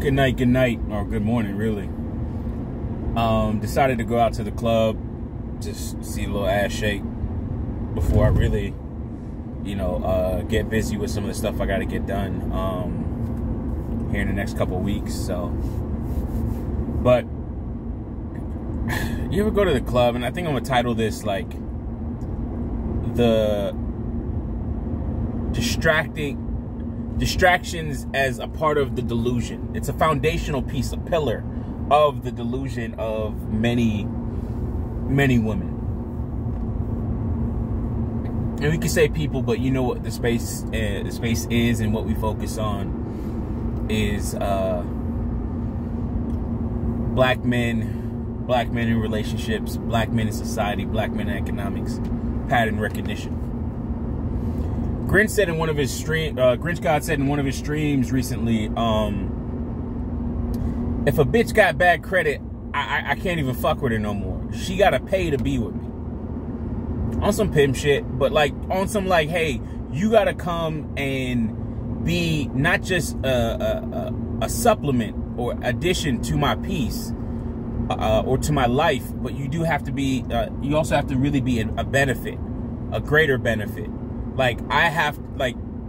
Good night, or good morning, really. Decided to go out to the club, just see a little ass shake before I really, get busy with some of the stuff I got to get done here in the next couple weeks. So, but you ever go to the club? And I think I'm gonna title this like the distractions as a part of the delusion. It's a foundational piece, a pillar of the delusion of many women. And we can say people, but you know what the space is, and what we focus on is black men in relationships, black men in society, black men in economics, pattern recognition. Grinch said in one of his Grinch God said in one of his streams recently, if a bitch got bad credit, I can't even fuck with her no more. She gotta pay to be with me. On some pimp shit, but like on some like, hey, you gotta come and be not just a supplement or addition to my piece or to my life, but you do have to be. You also have to really be a benefit, a greater benefit. Like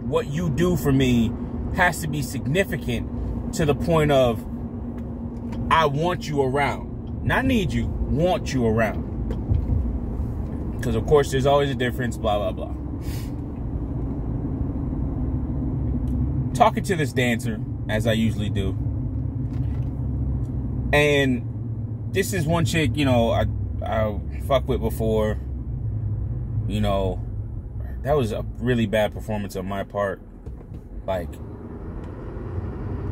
what you do for me has to be significant to the point of I want you around. Not need you, want you around. Because of course there's always a difference, blah, blah, blah. Talking to this dancer, as I usually do. And this is one chick, I fucked with before. That was a really bad performance on my part. Like,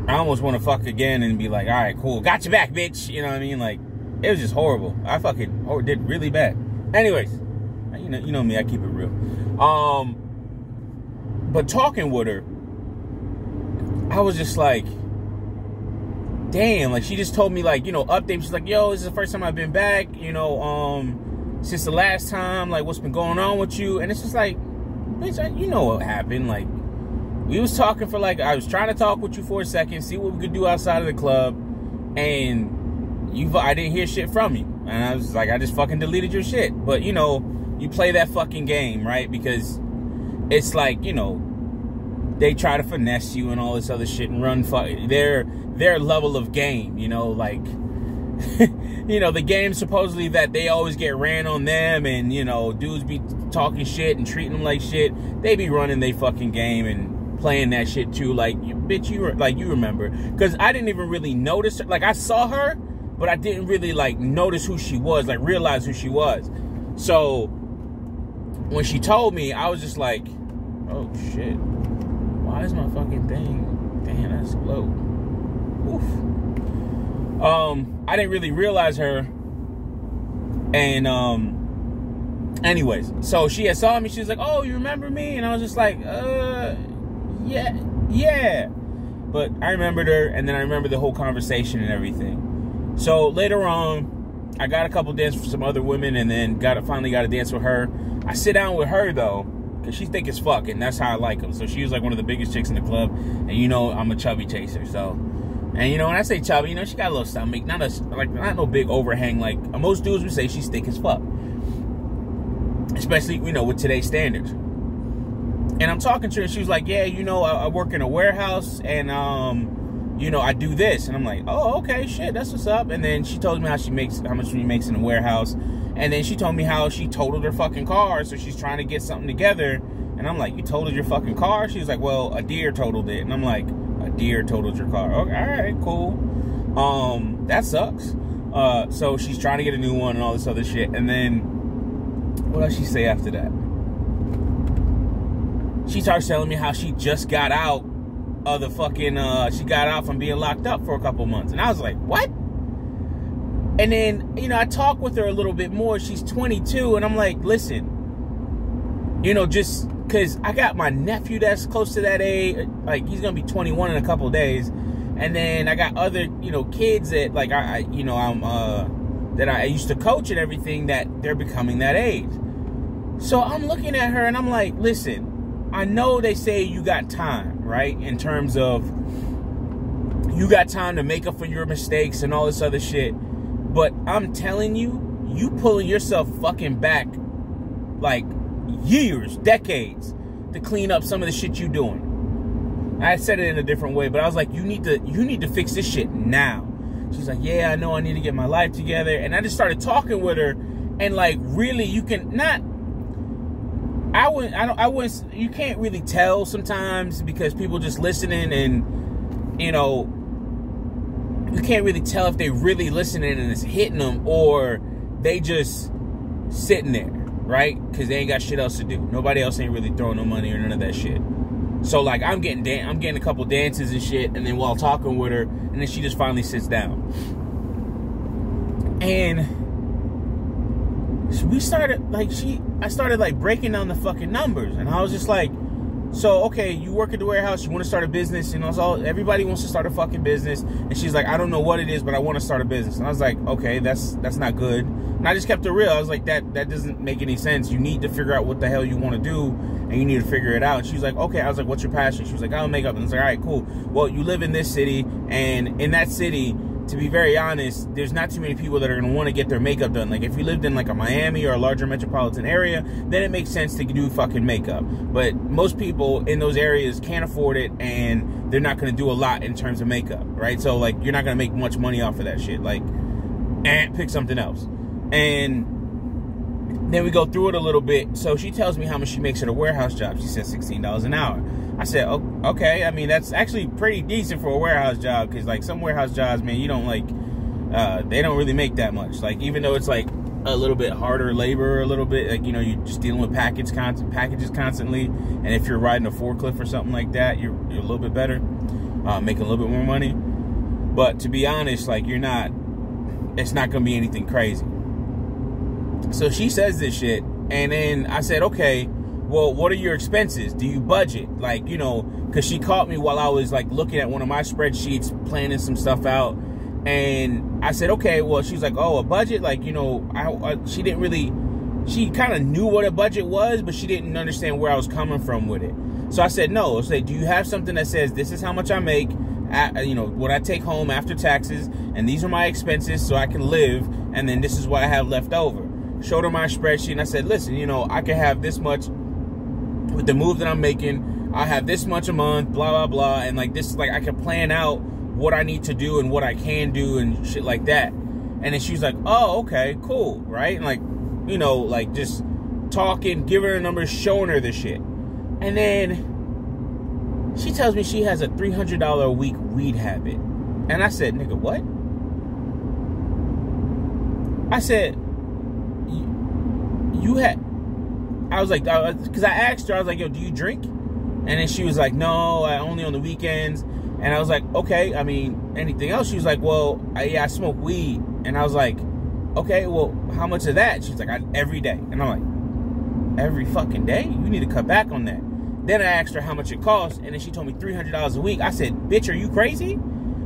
I almost want to fuck again and be like, all right, cool, got your back, bitch. You know what I mean? Like, it was just horrible. I fucking did really bad. Anyways, you know me, I keep it real. But talking with her, I was just like, damn. Like, she just told me, like, update. She's like, yo, this is the first time I've been back. Since the last time. Like, what's been going on with you? And it's just like, bitch, you know what happened. Like, we was talking for like, I was trying to talk with you for a second, see what we could do outside of the club, and I didn't hear shit from you. And I was like, I just fucking deleted your shit. But, you play that fucking game, right? Because it's like, they try to finesse you and all this other shit and run their level of game, like, the game supposedly that they always get ran on them, and, dudes be talking shit and treating them like shit. They be running their fucking game and playing that shit too. Like, bitch, you remember. Because I didn't even really notice her. Like, I saw her, but I didn't really, like, notice who she was, like, realize who she was. So, when she told me, I was just like, oh, shit. Why is my fucking thing? Damn, that's low. Oof. I didn't really realize her. And, anyways, so she had saw me. She was like, oh, you remember me? And I was just like, yeah. But I remembered her, and then I remembered the whole conversation and everything. So later on, I got a couple dances for some other women, and then finally got a dance with her. I sit down with her, though, because she thick as fuck, and that's how I like them. So she was like one of the biggest chicks in the club, and I'm a chubby chaser, so. And when I say chubby, she got a little stomach, not no big overhang. Like most dudes would say, she's thick as fuck. Especially, with today's standards. And I'm talking to her, and she was like, yeah, I work in a warehouse, and I do this. And I'm like, oh, okay, shit, that's what's up. And then she told me how much she makes in the warehouse. And then she told me how she totaled her fucking car, so she's trying to get something together. And I'm like, you totaled your fucking car? She was like, well, a deer totaled it. And I'm like, a deer totaled your car? Okay, all right, cool. That sucks. So she's trying to get a new one and all this other shit. And then, what else she say after that? She starts telling me how she just got out of the fucking, she got out from being locked up for a couple months. And I was like, what? And then, I talk with her a little bit more. She's 22, and I'm like, listen, just because I got my nephew that's close to that age, like, he's going to be 21 in a couple of days. And then I got other, kids that, like, that I used to coach and everything, that they're becoming that age. So I'm looking at her, and I'm like, listen, I know they say you got time, right? In terms of you got time to make up for your mistakes and all this other shit. But I'm telling you, you pulling yourself fucking back like years, decades to clean up some of the shit you doing. I said it in a different way, but I was like, you need to fix this shit now. She's like, yeah, I know I need to get my life together. And I just started talking with her, and like, really, you can not, you can't really tell sometimes because people just listening, and, you know, you can't really tell if they really listening and it's hitting them, or they just sitting there, right? Because they ain't got shit else to do. Nobody else ain't really throwing no money or none of that shit. So like, I'm getting a couple dances and shit, and then while talking with her, and then she just finally sits down, and we started like I started like breaking down the fucking numbers, and I was just like, so okay, you work at the warehouse, you want to start a business, you know, so everybody wants to start a fucking business, and she's like, I don't know what it is, but I want to start a business. And I was like, okay, that's not good. And I just kept it real. I was like, that doesn't make any sense. You need to figure out what the hell you want to do, and you need to figure it out. And she's like, okay. I was like, what's your passion? She was like, I don't make up. And I was like, all right, cool. Well, you live in this city, and in that city, to be very honest, there's not too many people that are going to want to get their makeup done. Like, if you lived in like a Miami or a larger metropolitan area, then it makes sense to do fucking makeup. But most people in those areas can't afford it, and they're not going to do a lot in terms of makeup, right? So like, you're not going to make much money off of that shit. Like, and pick something else. And then we go through it a little bit. So she tells me how much she makes at a warehouse job. She said $16 an hour. I said, oh, okay. I mean, that's actually pretty decent for a warehouse job, because like some warehouse jobs, man, you don't like, they don't really make that much. Like, even though it's like a little bit harder labor, a little bit, like, you know, you're just dealing with packages constantly. And if you're riding a forklift or something like that, you're a little bit better, making a little bit more money. But to be honest, like, it's not going to be anything crazy. So she says this shit, and then I said, okay, well, what are your expenses? Do you budget? Like, you know, because she caught me while I was like looking at one of my spreadsheets, planning some stuff out. And I said, okay, well, she's like, oh, a budget? Like, you know, she didn't really, she kind of knew what a budget was, but she didn't understand where I was coming from with it. So I said, no. I said, do you have something that says, this is how much I make, you know, what I take home after taxes, and these are my expenses so I can live, and then this is what I have left over. Showed her my spreadsheet, and I said, listen, you know, I can have this much with the move that I'm making. I have this much a month, blah, blah, blah. And like, this is like, I can plan out what I need to do and what I can do and shit like that. And then she's like, oh, okay, cool, right? And like, you know, like just talking, giving her numbers, showing her the shit. And then she tells me she has a $300 a week weed habit. And I said, nigga, what? I said, I was like, because I asked her, I was like, yo, do you drink? And then she was like, no, only on the weekends. And I was like, okay, I mean, anything else? She was like, well, yeah, I smoke weed. And I was like, okay, well, how much of that? She's like, every day. And I'm like, every fucking day? You need to cut back on that. Then I asked her how much it costs, and then she told me $300 a week. I said, bitch, are you crazy?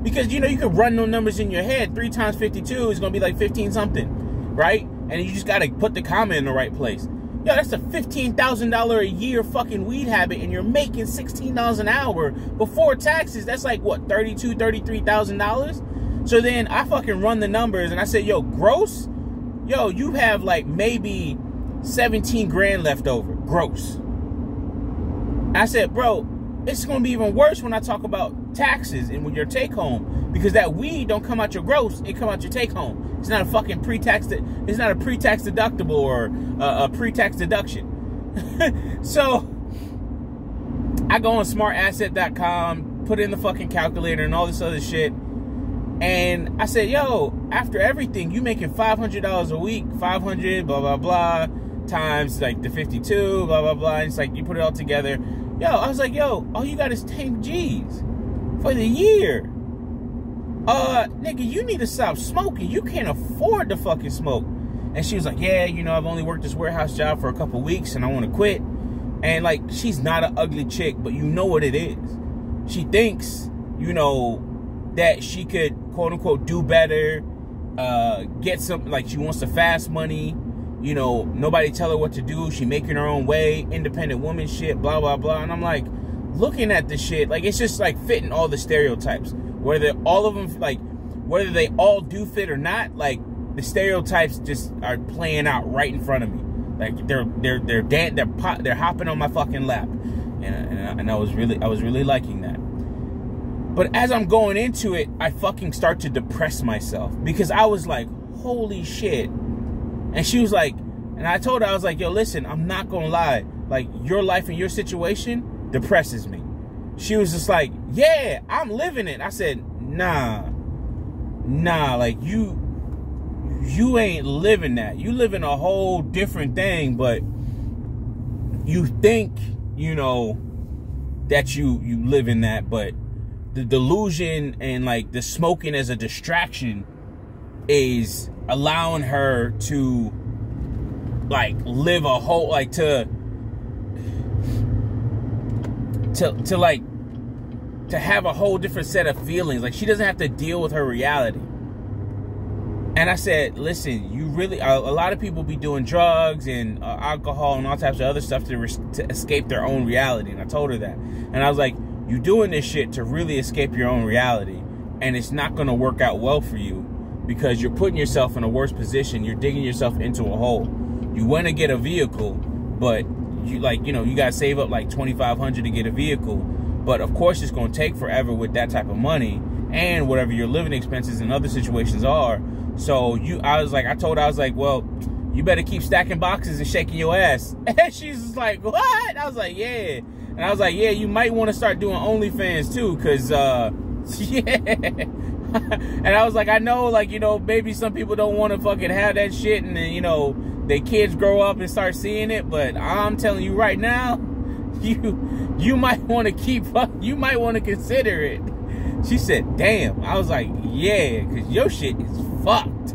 Because, you know, you can run those numbers in your head. 3 times 52 is going to be like 15 something, right? And you just got to put the comma in the right place. Yo, that's a $15,000 a year fucking weed habit, and you're making $16 an hour before taxes. That's like, what, $32,000, $33,000? So then I fucking run the numbers, and I said, yo, gross? Yo, you have like maybe 17 grand left over, gross. I said, bro, it's going to be even worse when I talk about taxes and with your take home, because that weed don't come out your gross, it come out your take home. It's not a fucking pre-tax, it's not a pre-tax deductible or a pre-tax deduction. So I go on smartasset.com, put in the fucking calculator and all this other shit. And I said, yo, after everything, you making $500 a week, 500, blah, blah, blah, times like the 52, blah, blah, blah. And it's like, you put it all together. Yo, I was like, yo, all you got is 10 G's for the year. Nigga, you need to stop smoking. You can't afford to fucking smoke. And she was like, yeah, you know, I've only worked this warehouse job for a couple weeks and I want to quit. And like, she's not an ugly chick, but you know what it is. She thinks, you know, that she could, quote unquote, do better, get some, like, she wants the fast money, you know, nobody tell her what to do, she making her own way, independent woman shit, blah, blah, blah. And I'm like, looking at this shit, like, it's just like fitting all the stereotypes. whether all of them, like, whether they all do fit or not, like, the stereotypes just are playing out right in front of me. Like, they're hopping on my fucking lap. And I was really liking that. But as I'm going into it, I fucking start to depress myself because I was like, holy shit. And she was like, and I told her, I was like, yo, listen, I'm not gonna lie. Like, your life and your situation depresses me. She was just like, yeah, I'm living it. I said, nah, like, you ain't living that. You living a whole different thing, but you think, you know, that you live in that, but the delusion and, like, the smoking as a distraction is allowing her to, like, live a whole, like, to have a whole different set of feelings. Like, she doesn't have to deal with her reality. And I said, listen, you really, a lot of people be doing drugs and alcohol and all types of other stuff to escape their own reality. And I told her that. And I was like, you doing this shit to really escape your own reality. And it's not going to work out well for you because you're putting yourself in a worse position. You're digging yourself into a hole. You want to get a vehicle, but you, like, you know, you got to save up like $2,500 to get a vehicle. But of course, it's going to take forever with that type of money and whatever your living expenses and other situations are. So I told her, I was like, well, you better keep stacking boxes and shaking your ass. And she's just like, what? I was like, yeah. And I was like, yeah, you might want to start doing OnlyFans too, because, yeah. And I was like, I know, like, you know, maybe some people don't want to fucking have that shit, and then, you know, their kids grow up and start seeing it, but I'm telling you right now, you might want to consider it. She said, damn. I was like, yeah, because your shit is fucked.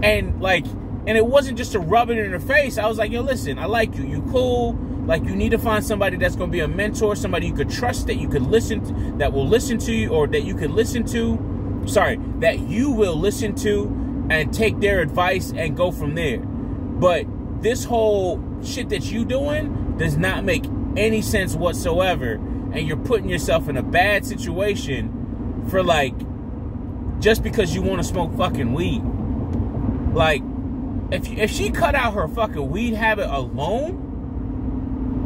And, like, and it wasn't just to rub it in her face. I was like, yo, listen, I like you. You cool. Like, you need to find somebody that's going to be a mentor, somebody you could trust, that you could listen to, that will listen to you, or that you could listen to. Sorry, that you will listen to and take their advice and go from there. But this whole shit that you doing does not make any sense whatsoever. And you're putting yourself in a bad situation for, like, just because you want to smoke fucking weed. Like, if she cut out her fucking weed habit alone,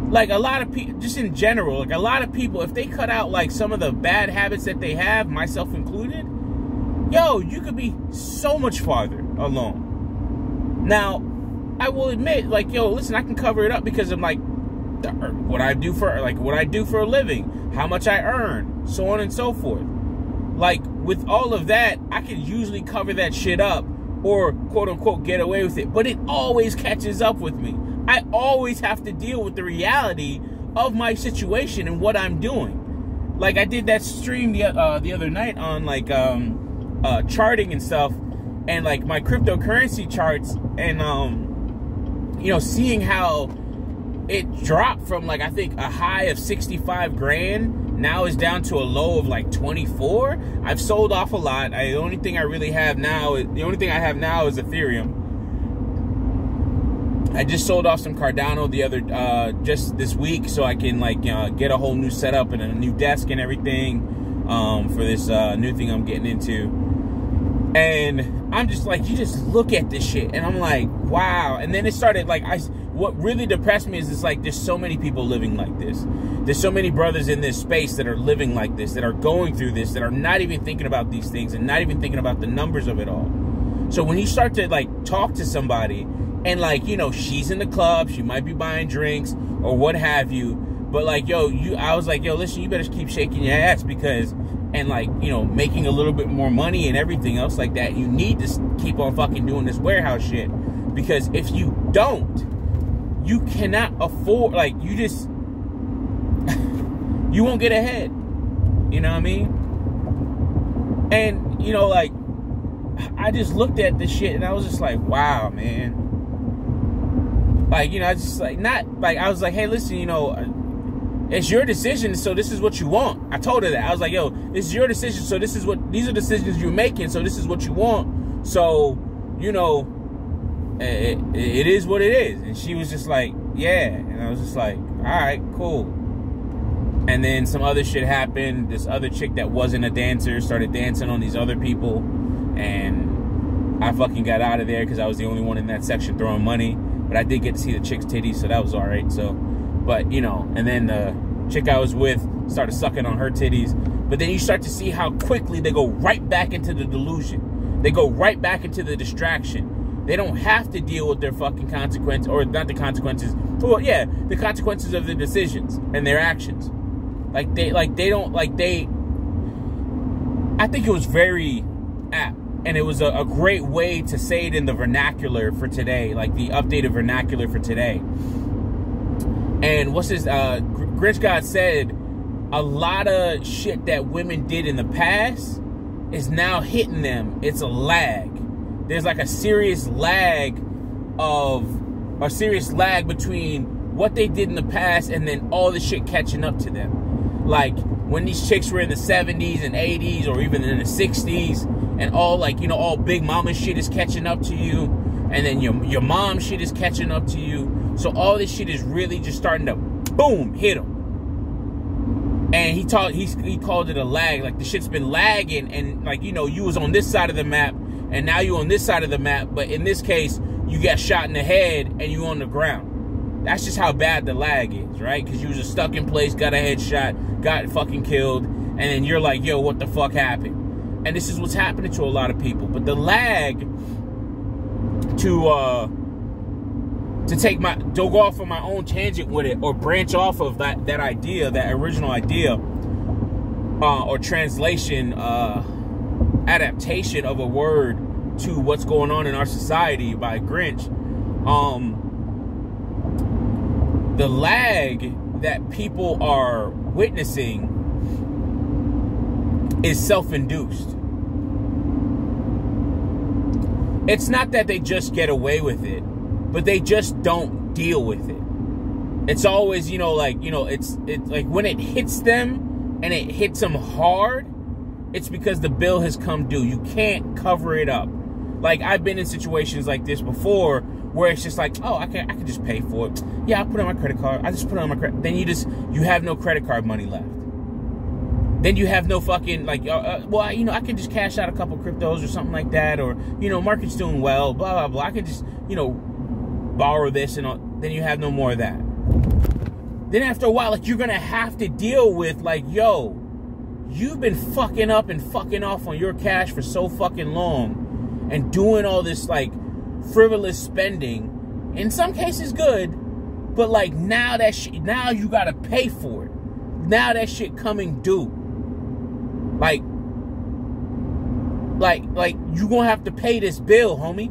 like, a lot of people, just in general, like, a lot of people, if they cut out, like, some of the bad habits that they have, myself included, yo, you could be so much farther along. Now, I will admit, like, yo, listen, I can cover it up because I'm, like, what I do for a living, how much I earn, so on and so forth. Like, with all of that, I can usually cover that shit up or quote unquote get away with it, but it always catches up with me. I always have to deal with the reality of my situation and what I'm doing. Like, I did that stream the other night on, like, charting and stuff, and, like, my cryptocurrency charts, and you know, seeing how it dropped from, like, I think a high of 65 grand, now is down to a low of like 24. I've sold off a lot. The only thing I have now is Ethereum. I just sold off some Cardano just this week, so I can, like, get a whole new setup and a new desk and everything for this new thing I'm getting into. And I'm just like, you just look at this shit, and I'm like, wow. And then it started, like, what really depressed me is it's like, there's so many people living like this. There's so many brothers in this space that are living like this, that are going through this, that are not even thinking about these things and not even thinking about the numbers of it all. So when you start to, like, talk to somebody, and, like, you know, she's in the club, she might be buying drinks or what have you, but, like, yo, I was like, yo, listen, you better keep shaking your ass, because, and, like, you know, making a little bit more money and everything else like that, you need to keep on fucking doing this warehouse shit, because if you don't, you cannot afford, like, you just, you won't get ahead, you know what I mean? And, you know, like, I just looked at this shit and I was just like, wow, man. Like, you know, I just, like, not, like, I was like, hey, listen, you know, it's your decision, so this is what you want. I told her that. I was like, yo, this is your decision, so these are decisions you're making, so this is what you want. So, you know, it is what it is. And she was just like, yeah. And I was just like, all right, cool. And then some other shit happened. This other chick that wasn't a dancer started dancing on these other people. And I fucking got out of there because I was the only one in that section throwing money. But I did get to see the chick's titties, so that was all right. So, but, you know, and then the chick I was with started sucking on her titties. But then you start to see how quickly they go right back into the delusion. They go right back into the distraction. They don't have to deal with their fucking consequences, or not the consequences. Well, yeah, the consequences of their decisions and their actions. I think it was very apt, and it was a great way to say it in the vernacular for today, like the updated vernacular for today. And what's this? Grinch God said, a lot of shit that women did in the past is now hitting them. It's a lag. There's like a serious lag between what they did in the past and then all the shit catching up to them. Like, when these chicks were in the 70s and 80s or even in the 60s, and all, like, you know, all big mama shit is catching up to you, and then your mom shit is catching up to you. So all this shit is really just starting to, boom, hit them. And he called it a lag. Like, the shit's been lagging, and, like, you know, you was on this side of the map, and now you on this side of the map, but in this case, you got shot in the head, and you on the ground. That's just how bad the lag is, right? Because you was just stuck in place, got a headshot, got fucking killed, and then you're like, yo, what the fuck happened? And this is what's happening to a lot of people. But the lag to go off on my own tangent with it, or branch off of that idea, that original idea, or translation, adaptation of a word to what's going on in our society by Grinch. The lag that people are witnessing is self-induced. It's not that they just get away with it, but they just don't deal with it. It's always, you know, like, you know, it's like when it hits them and it hits them hard, it's because the bill has come due. You can't cover it up. Like, I've been in situations like this before where it's just like, oh, I can just pay for it. Yeah, I'll put it on my credit card. I just put it on my credit. Then you have no credit card money left. Then you have no fucking, like, well, you know, I can just cash out a couple cryptos or something like that. Or, you know, market's doing well, blah, blah, blah. I can just, you know, borrow this and all. Then you have no more of that. Then after a while, like, you're going to have to deal with, like, yo, you've been fucking up and fucking off on your cash for so fucking long and doing all this, like, frivolous spending, in some cases good, but like now that shit, now you gotta pay for it. Now that shit coming due. Like you gonna have to pay this bill, homie.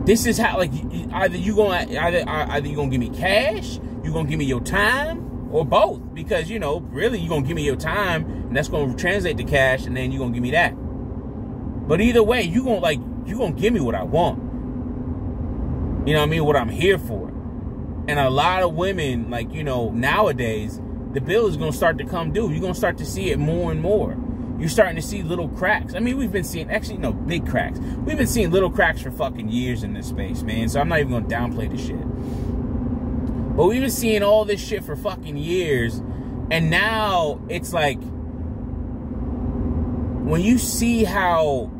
This is how, like, either you gonna give me cash, you gonna give me your time, or both, because, you know, really you gonna give me your time and that's gonna translate to cash, and then you gonna give me that. But either way, you gonna give me what I want. You know what I mean? What I'm here for. And a lot of women, like, you know, nowadays, the bill is gonna start to come due. You're gonna start to see it more and more. You're starting to see little cracks. I mean, we've been seeing, actually, no, big cracks. We've been seeing little cracks for fucking years in this space, man. So I'm not even gonna downplay the shit. But we've been seeing all this shit for fucking years. And now it's like, when you see how,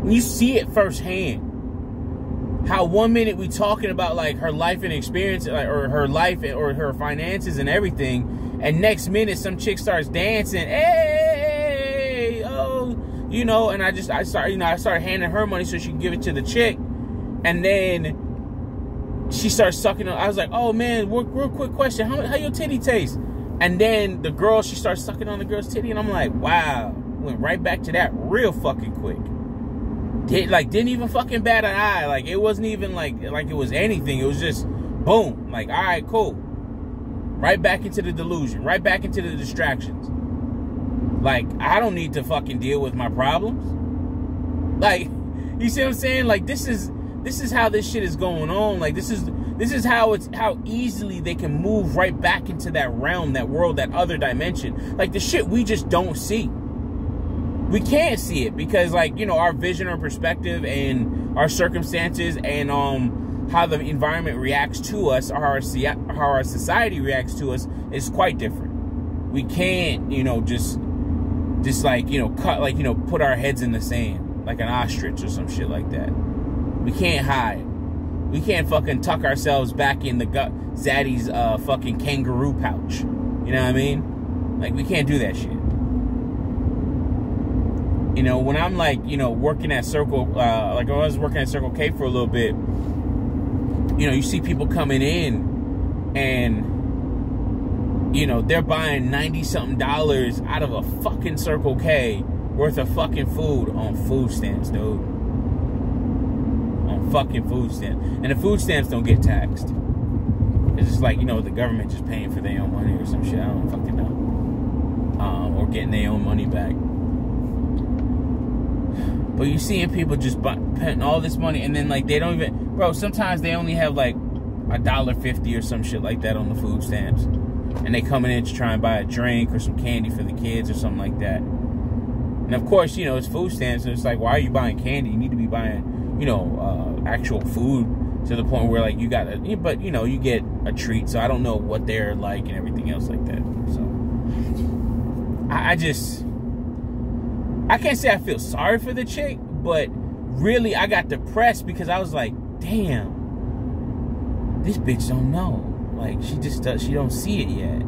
when you see it firsthand, how 1 minute we talking about, like, her life and experience, or her life or her finances and everything, and next minute some chick starts dancing, hey, oh, you know, and I started handing her money so she can give it to the chick, and then she starts sucking on. I was like, oh man, real quick question, how your titty taste? And then the girl, she starts sucking on the girl's titty, and I'm like, wow, went right back to that real fucking quick. Didn't even fucking bat an eye. Like, it wasn't even like it was anything. It was just boom. Like, all right, cool. Right back into the delusion. Right back into the distractions. Like, I don't need to fucking deal with my problems. Like, you see what I'm saying? Like, this is how this shit is going on. Like, this is how easily they can move right back into that realm, that world, that other dimension. Like, the shit we just don't see. We can't see it because, like, you know, our vision or perspective and our circumstances and how the environment reacts to us, or how our society reacts to us, is quite different. We can't, you know, just like, you know, put our heads in the sand like an ostrich or some shit like that. We can't hide. We can't fucking tuck ourselves back in the Zaddy's fucking kangaroo pouch. You know what I mean? Like, we can't do that shit. You know, when I'm like, you know, working at Circle, like I was working at Circle K for a little bit, you know, you see people coming in and, you know, they're buying $90-something out of a fucking Circle K worth of fucking food on food stamps, dude. On fucking food stamps. And the food stamps don't get taxed. It's just like, you know, the government just paying for their own money or some shit. I don't fucking know. Or getting their own money back. But you're seeing people just paying all this money, and then, like, they don't even... Bro, sometimes they only have, like, $1.50 or some shit like that on the food stamps. And they coming in to try and buy a drink or some candy for the kids or something like that. And, of course, you know, it's food stamps, so it's like, why are you buying candy? You need to be buying, you know, actual food to the point where, like, you got to... But, you know, you get a treat, so I don't know what they're like and everything else like that. So, I can't say I feel sorry for the chick, but really I got depressed because I was like, damn, this bitch don't know. Like, she don't see it yet.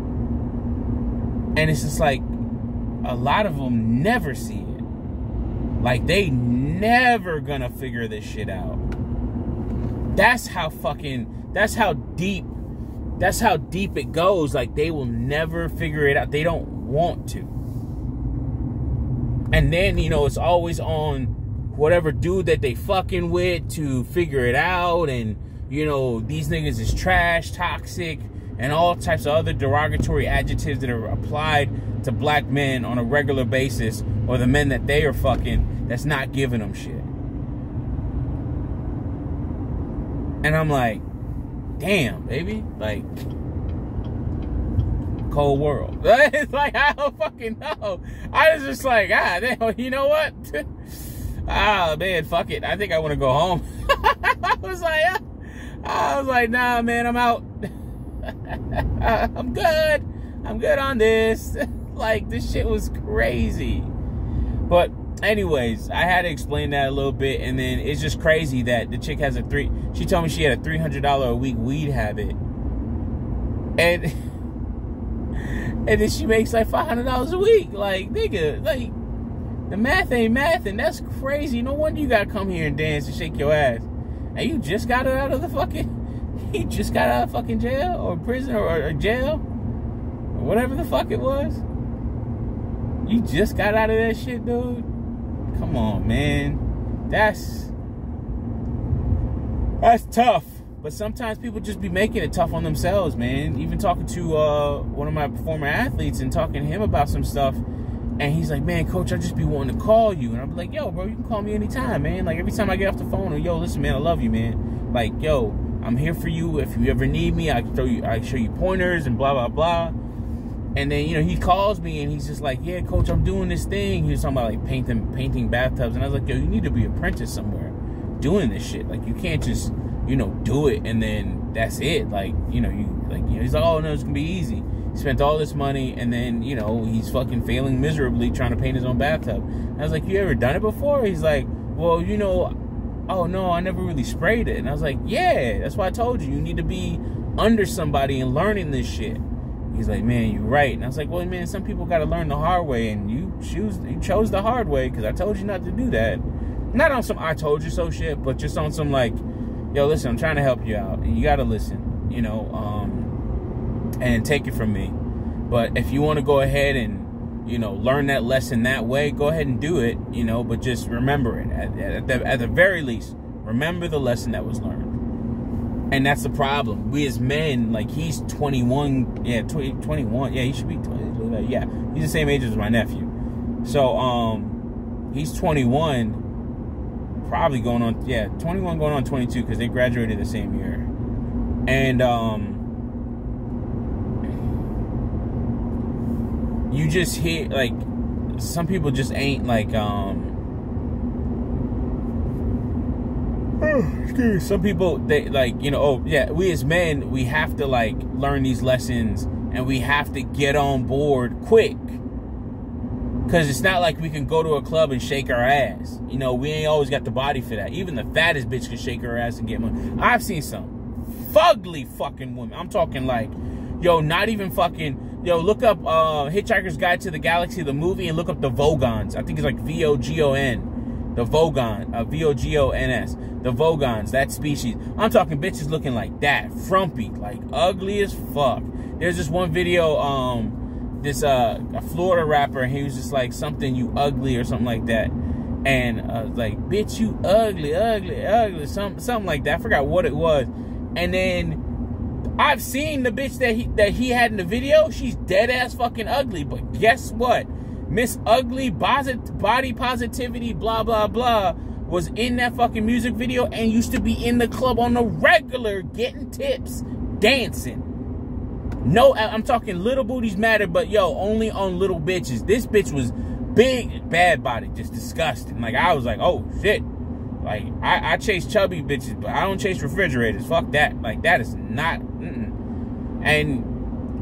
And it's just like, a lot of them never see it. Like, they never gonna figure this shit out. That's how deep it goes. Like, they will never figure it out. They don't want to. And then, you know, it's always on whatever dude that they fucking with to figure it out. And, you know, these niggas is trash, toxic, and all types of other derogatory adjectives that are applied to black men on a regular basis, or the men that they are fucking that's not giving them shit. And I'm like, damn, baby. Like, cold world. It's like, I don't fucking know. I was just like, damn, you know what? Man, fuck it. I think I want to go home. I was like, nah, man, I'm out. I'm good. I'm good on this. Like, this shit was crazy. But anyways, I had to explain that a little bit, and then it's just crazy that the chick has she told me she had a $300 a week weed habit. And then she makes like $500 a week. Like, nigga, like, the math ain't math, and that's crazy. No wonder you gotta come here and dance and shake your ass. And you just got it out of the fucking, you just got out of fucking jail or prison or jail or whatever the fuck it was. You just got out of that shit, dude. Come on, man. That's tough. But sometimes people just be making it tough on themselves, man. Even talking to one of my former athletes and talking to him about some stuff. And he's like, man, coach, I just be wanting to call you. And I'm like, yo, bro, you can call me anytime, man. Like, every time I get off the phone, yo, listen, man, I love you, man. Like, yo, I'm here for you. If you ever need me, I show you pointers and blah, blah, blah. And then, you know, he calls me and he's just like, yeah, coach, I'm doing this thing. He was talking about, like, painting bathtubs. And I was like, yo, you need to be apprenticed somewhere doing this shit. Like, you can't just, you know, do it and then that's it. Like, you know, he's like, oh, no, it's going to be easy. He spent all this money and then, you know, he's fucking failing miserably trying to paint his own bathtub. And I was like, you ever done it before? He's like, well, you know, oh, no, I never really sprayed it. And I was like, yeah, that's why I told you. You need to be under somebody and learning this shit. He's like, man, you're right. And I was like, well, man, some people got to learn the hard way, and you chose the hard way because I told you not to do that. Not on some I told you so shit, but just on some like, yo, listen, I'm trying to help you out, and you got to listen, you know, and take it from me. But if you want to go ahead and, you know, learn that lesson that way, go ahead and do it, you know, but just remember it. At the very least, remember the lesson that was learned. And that's the problem. We as men, like, he's 21. Yeah, 21. Yeah, he should be 20. Yeah, he's the same age as my nephew. So, he's 21. Probably going on, 21 going on 22 because they graduated the same year. And, you just hear, like, some people just ain't, like, some people, they like, you know, oh yeah, we as men, we have to like learn these lessons, and we have to get on board quick, because it's not like we can go to a club and shake our ass. You know, we ain't always got the body for that. Even the fattest bitch can shake her ass and get money. I've seen some fugly fucking women. I'm talking like, yo, not even fucking, yo, look up Hitchhiker's Guide to the Galaxy, the movie, and look up the Vogons. I think it's like V-O-G-O-N. The Vogon, V-O-G-O-N-S. The Vogons, that species. I'm talking bitches looking like that. Frumpy, like ugly as fuck. There's this one video, a Florida rapper, and he was just like, something you ugly or something like that. And like, bitch, you ugly, ugly, ugly, something like that. I forgot what it was. And then I've seen the bitch that he had in the video. She's dead ass fucking ugly. But guess what? Miss Ugly, body positivity, blah, blah, blah, was in that fucking music video and used to be in the club on the regular, getting tips, dancing. No, I'm talking little booties matter, but yo, only on little bitches. This bitch was big, bad body, just disgusting. Like, I was like, oh shit. Like, I chase chubby bitches, but I don't chase refrigerators. Fuck that. Like, that is not,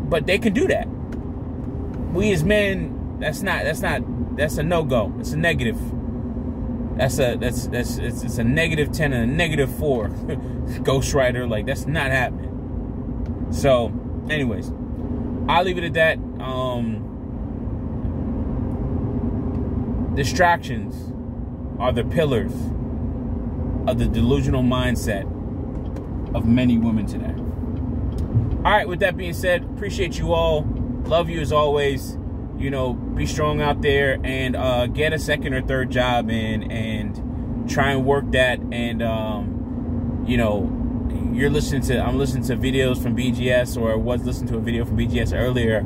but they can do that. We as men, that's a no-go. It's a negative. It's a negative 10 and a negative 4. Ghost Rider, like, that's not happening. So, anyways, I'll leave it at that. Distractions are the pillars of the delusional mindset of many women today. All right, with that being said, appreciate you all. Love you as always. You know, be strong out there, and get a second or third job and try and work that. And you know, I'm listening to videos from BGS, or I was listening to a video from BGS earlier.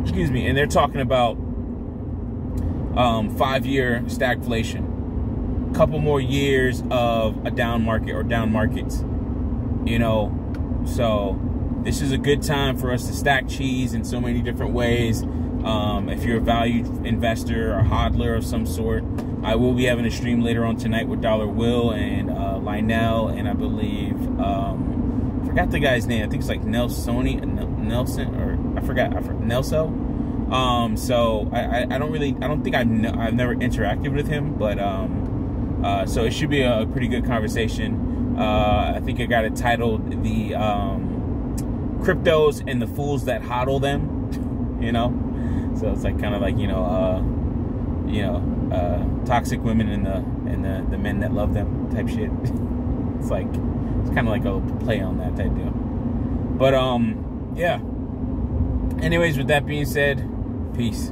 Excuse me, and they're talking about 5-year stagflation, couple more years of a down market or down markets. You know, so this is a good time for us to stack cheese in so many different ways. If you're a value investor or hodler of some sort, I will be having a stream later on tonight with Dollar Will and Lionel, and I believe, I forgot the guy's name. I think it's like Nelson, or I forgot Nelson. So I don't think I've never interacted with him, but so it should be a pretty good conversation. I think I got it titled the Cryptos and the Fools That Hodl Them, you know. So it's like kind of like, toxic women and the men that love them type shit. It's kind of like a play on that type deal. But yeah. Anyways, with that being said, peace.